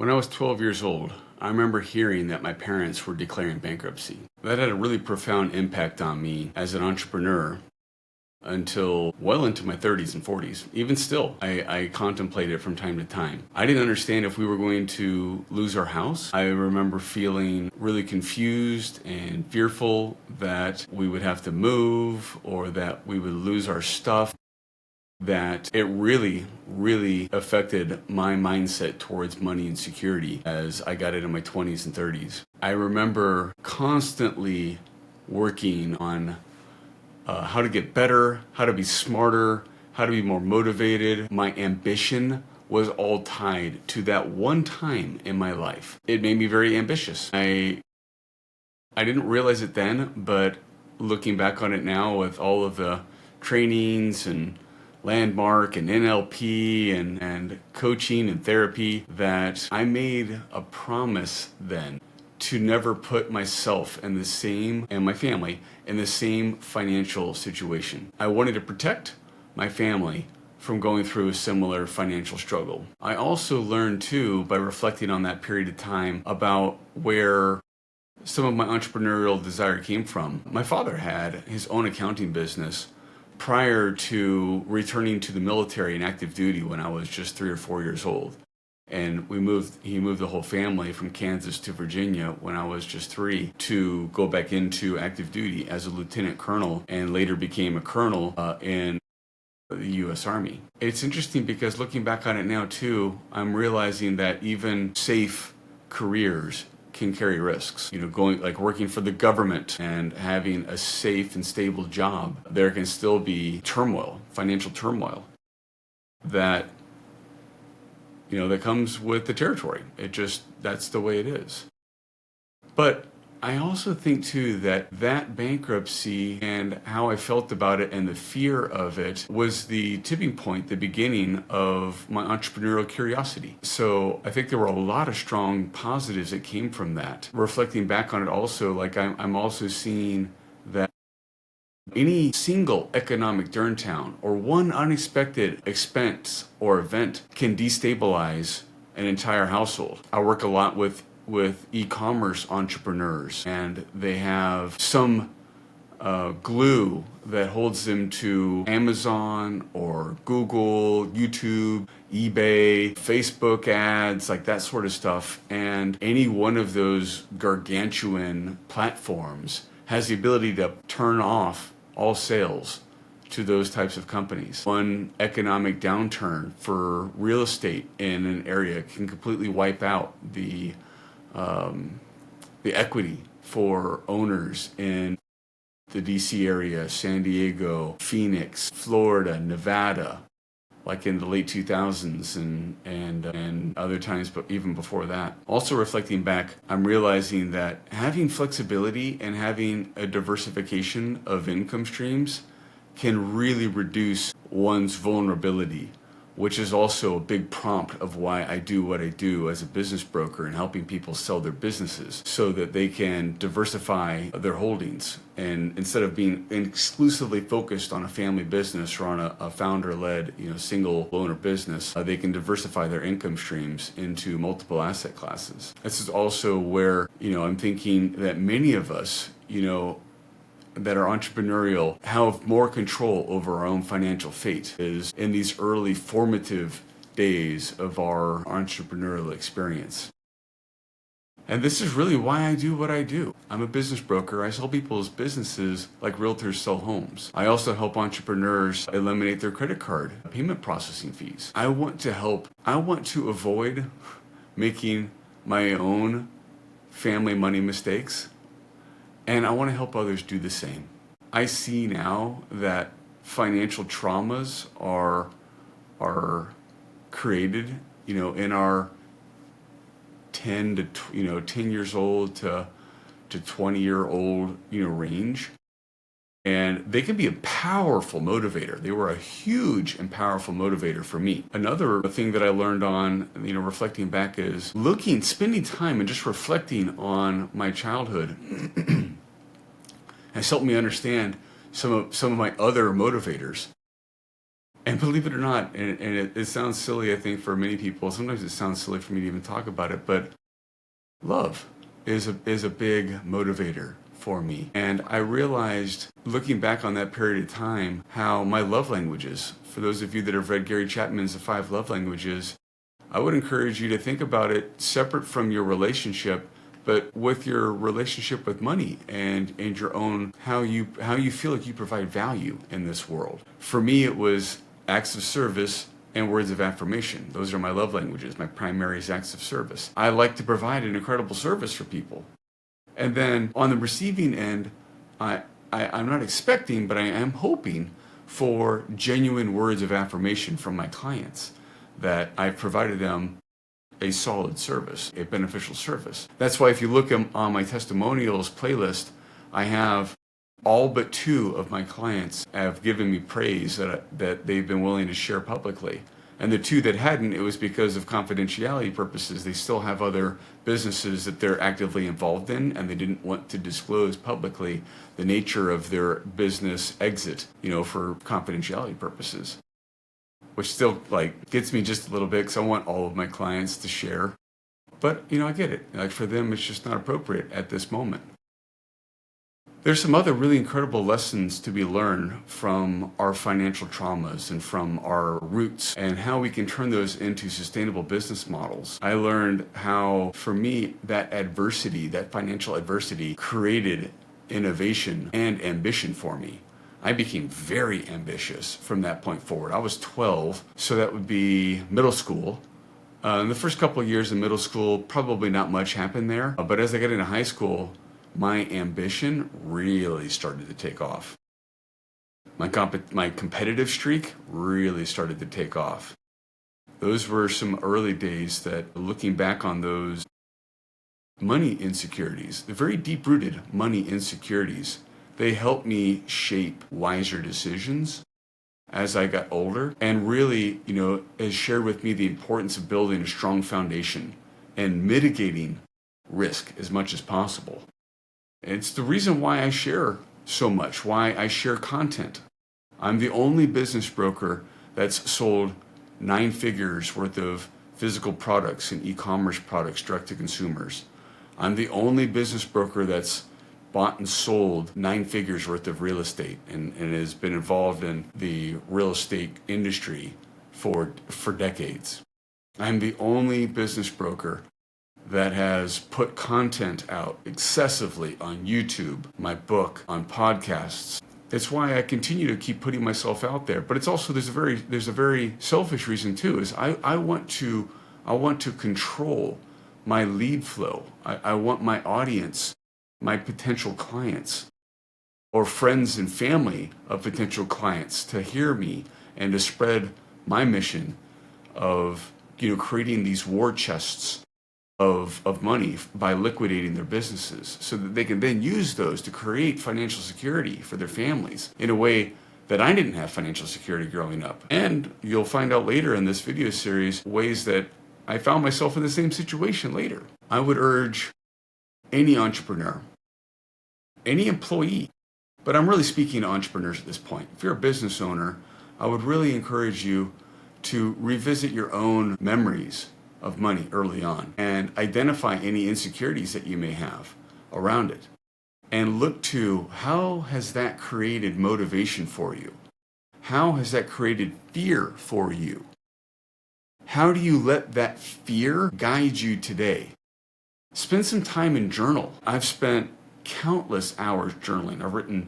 When I was 12 years old, I remember hearing that my parents were declaring bankruptcy. That had a really profound impact on me as an entrepreneur until well into my 30s and 40s. Even still, I contemplate it from time to time. I didn't understand if we were going to lose our house. I remember feeling really confused and fearful that we would have to move or that we would lose our stuff. That it really affected my mindset towards money and security as I got into my 20s and 30s. I remember constantly working on how to get better, how to be smarter, how to be more motivated. My ambition was all tied to that one time in my life. It made me very ambitious. I didn't realize it then, but looking back on it now with all of the trainings and Landmark and NLP and coaching and therapy, that I made a promise then to never put myself and my family in the same financial situation. I wanted to protect my family from going through a similar financial struggle. I also learned too, by reflecting on that period of time, about where some of my entrepreneurial desire came from. My father had his own accounting business prior to returning to the military and active duty when I was just 3 or 4 years old. And he moved the whole family from Kansas to Virginia when I was just 3 to go back into active duty as a lieutenant colonel, and later became a colonel in the U.S. Army. It's interesting because looking back on it now too, I'm realizing that even safe careers can carry risks. Working for the government and having a safe and stable job, there can still be turmoil, financial turmoil, that comes with the territory. That's the way it is. But I also think too that bankruptcy and how I felt about it and the fear of it was the tipping point, the beginning of my entrepreneurial curiosity. So I think there were a lot of strong positives that came from that. Reflecting back on it also, I'm also seeing that any single economic downturn or one unexpected expense or event can destabilize an entire household. I work a lot with e-commerce entrepreneurs, and they have some glue that holds them to Amazon or Google, YouTube, eBay, Facebook ads, like that sort of stuff. And any one of those gargantuan platforms has the ability to turn off all sales to those types of companies. One economic downturn for real estate in an area can completely wipe out the equity for owners in the DC area, San Diego, Phoenix, Florida, Nevada, like in the late 2000s and other times, but even before that. Also reflecting back, I'm realizing that having flexibility and having a diversification of income streams can really reduce one's vulnerability, which is also a big prompt of why I do what I do as a business broker and helping people sell their businesses so that they can diversify their holdings. And instead of being exclusively focused on a family business or on a founder-led, single owner business, they can diversify their income streams into multiple asset classes. This is also where, I'm thinking that many of us, that are entrepreneurial have more control over our own financial fate is in these early formative days of our entrepreneurial experience. And this is really why I do what I do. I'm a business broker. I sell people's businesses like realtors sell homes. I also help entrepreneurs eliminate their credit card payment processing fees. I want to avoid making my own family money mistakes. And I want to help others do the same. I see now that financial traumas are created, in our 10 years old to 20-year-old, range. And they can be a powerful motivator. They were a huge and powerful motivator for me. Another thing that I learned on, reflecting back is spending time and just reflecting on my childhood has helped me understand some of my other motivators. And believe it or not, and it sounds silly, I think, for many people. Sometimes it sounds silly for me to even talk about it, but love is a big motivator for me. And I realized, looking back on that period of time, how my love languages, for those of you that have read Gary Chapman's The 5 Love Languages, I would encourage you to think about it separate from your relationship, but with your relationship with money and your own, how you feel like you provide value in this world. For me, it was acts of service and words of affirmation. Those are my love languages. My primary is acts of service. I like to provide an incredible service for people. And then on the receiving end, I'm not expecting, but I am hoping for genuine words of affirmation from my clients that I've provided them a solid service, a beneficial service. That's why if you look on my testimonials playlist, I have all but 2 of my clients have given me praise that they've been willing to share publicly. And the 2 that hadn't, it was because of confidentiality purposes. They still have other businesses that they're actively involved in, and they didn't want to disclose publicly the nature of their business exit, for confidentiality purposes. Which still gets me just a little bit, because I want all of my clients to share. But, I get it. For them, it's just not appropriate at this moment. There's some other really incredible lessons to be learned from our financial traumas and from our roots, and how we can turn those into sustainable business models. I learned how, for me, that adversity, that financial adversity, created innovation and ambition for me. I became very ambitious from that point forward. I was 12, so that would be middle school. In the first couple of years in middle school, probably not much happened there. But as I got into high school, my ambition really started to take off. My competitive streak really started to take off. Those were some early days that, looking back on those money insecurities, the very deep-rooted money insecurities, they helped me shape wiser decisions as I got older, and really, has shared with me the importance of building a strong foundation and mitigating risk as much as possible. It's the reason why I share so much, why I share content. I'm the only business broker that's sold 9 figures worth of physical products and e-commerce products direct to consumers. I'm the only business broker that's bought and sold 9 figures worth of real estate and has been involved in the real estate industry for decades. I'm the only business broker that has put content out excessively on YouTube, my book, on podcasts. It's why I continue to keep putting myself out there. But it's also, there's a very selfish reason too, is I want to control my lead flow. I want my audience, my potential clients, or friends and family of potential clients, to hear me and to spread my mission of creating these war chests of money by liquidating their businesses, so that they can then use those to create financial security for their families in a way that I didn't have financial security growing up. And you'll find out later in this video series ways that I found myself in the same situation later. I would urge any entrepreneur, any employee, but I'm really speaking to entrepreneurs at this point. If you're a business owner, I would really encourage you to revisit your own memories of money early on and identify any insecurities that you may have around it, and look to how has that created motivation for you? How has that created fear for you? How do you let that fear guide you today? Spend some time and journal. I've spent countless hours journaling.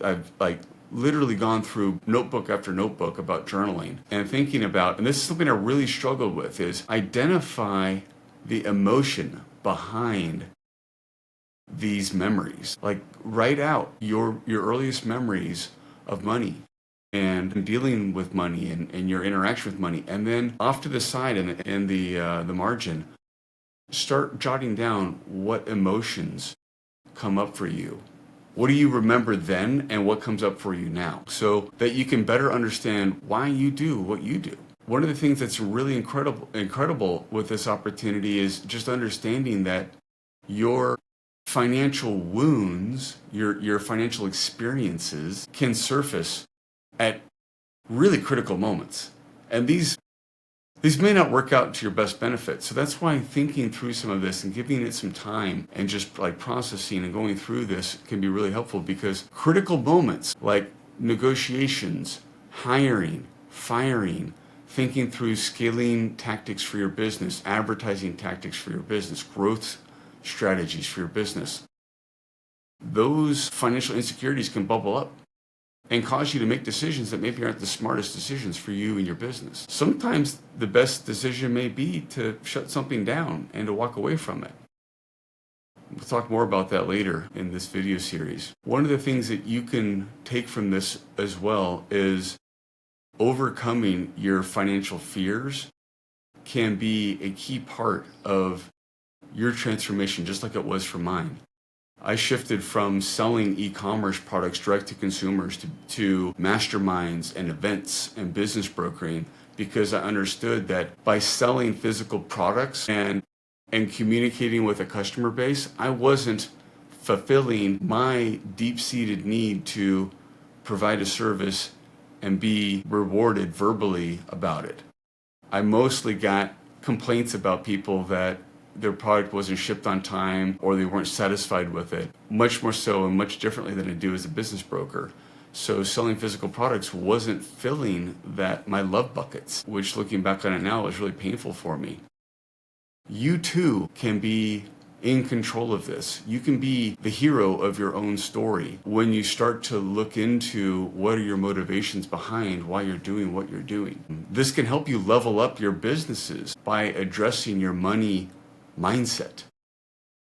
I've literally gone through notebook after notebook about journaling and thinking about, and this is something I really struggled with, is identify the emotion behind these memories. Write out your earliest memories of money and dealing with money and your interaction with money. And then off to the side in the margin, start jotting down what emotions come up for you. What do you remember then, and what comes up for you now, so that you can better understand why you do what you do. One of the things that's really incredible with this opportunity is just understanding that your financial wounds, your financial experiences can surface at really critical moments. And these may not work out to your best benefit. So that's why thinking through some of this and giving it some time and just like processing and going through this can be really helpful, because critical moments like negotiations, hiring, firing, thinking through scaling tactics for your business, advertising tactics for your business, growth strategies for your business, those financial insecurities can bubble up and cause you to make decisions that maybe aren't the smartest decisions for you and your business. Sometimes the best decision may be to shut something down and to walk away from it. We'll talk more about that later in this video series. One of the things that you can take from this as well is overcoming your financial fears can be a key part of your transformation, just like it was for mine. I shifted from selling e-commerce products direct to consumers to masterminds and events and business brokering, because I understood that by selling physical products and communicating with a customer base, I wasn't fulfilling my deep-seated need to provide a service and be rewarded verbally about it. I mostly got complaints about people that their product wasn't shipped on time or they weren't satisfied with it, much more so and much differently than I do as a business broker. So selling physical products wasn't filling my love buckets, which looking back on it now is really painful for me. You too can be in control of this. You can be the hero of your own story when you start to look into what are your motivations behind why you're doing what you're doing. This can help you level up your businesses by addressing your money mindset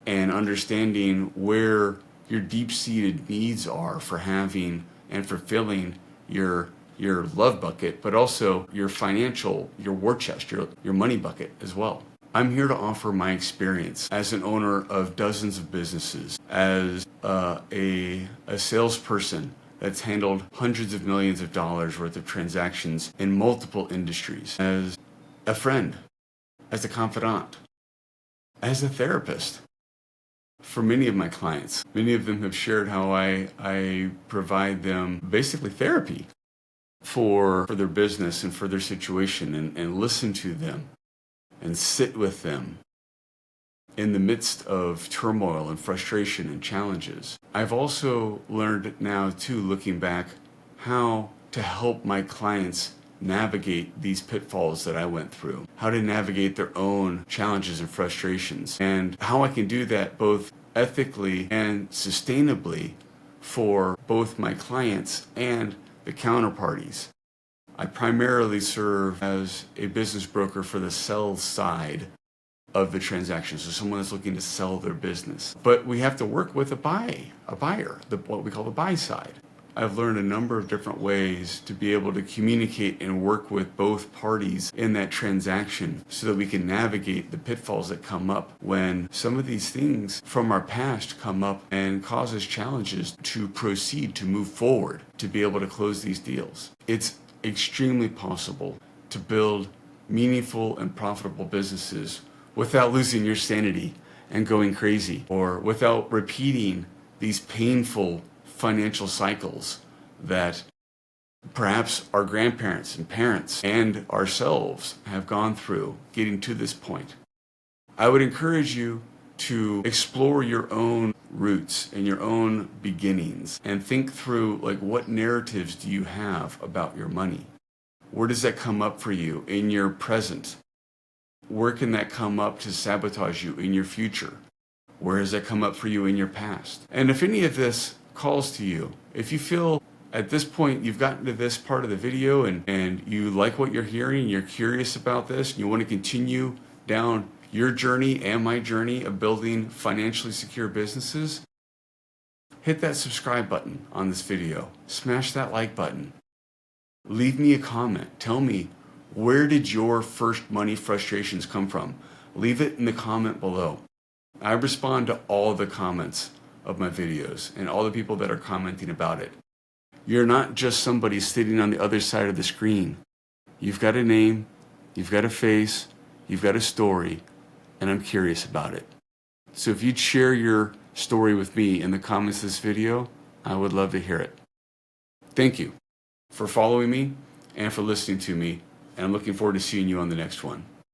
and understanding where your deep-seated needs are for having and fulfilling your love bucket, but also your financial, your war chest, your money bucket as well. I'm here to offer my experience as an owner of dozens of businesses, as a salesperson that's handled hundreds of millions of dollars worth of transactions in multiple industries, as a friend, as a confidant, as a therapist for many of my clients. Many of them have shared how I provide them basically therapy for their business and for their situation, and listen to them and sit with them in the midst of turmoil and frustration and challenges. I've also learned now too, looking back, how to help my clients navigate these pitfalls that I went through, how to navigate their own challenges and frustrations, and how I can do that both ethically and sustainably for both my clients and the counterparties. I primarily serve as a business broker for the sell side of the transaction, so someone that's looking to sell their business. But we have to work with a buyer, what we call the buy side. I've learned a number of different ways to be able to communicate and work with both parties in that transaction so that we can navigate the pitfalls that come up when some of these things from our past come up and cause us challenges to proceed, to move forward, to be able to close these deals. It's extremely possible to build meaningful and profitable businesses without losing your sanity and going crazy, or without repeating these painful financial cycles that perhaps our grandparents and parents and ourselves have gone through getting to this point. I would encourage you to explore your own roots and your own beginnings and think through, like, what narratives do you have about your money? Where does that come up for you in your present? Where can that come up to sabotage you in your future? Where does that come up for you in your past? And if any of this calls to you, if you feel at this point you've gotten to this part of the video and you like what you're hearing, you're curious about this, and you want to continue down your journey and my journey of building financially secure businesses, hit that subscribe button on this video. Smash that like button. Leave me a comment. Tell me, where did your first money frustrations come from? Leave it in the comment below. I respond to all the comments of my videos and all the people that are commenting about it. You're not just somebody sitting on the other side of the screen. You've got a name, you've got a face, you've got a story, and I'm curious about it. So if you'd share your story with me in the comments of this video, I would love to hear it. Thank you for following me and for listening to me, and and I'm looking forward to seeing you on the next one.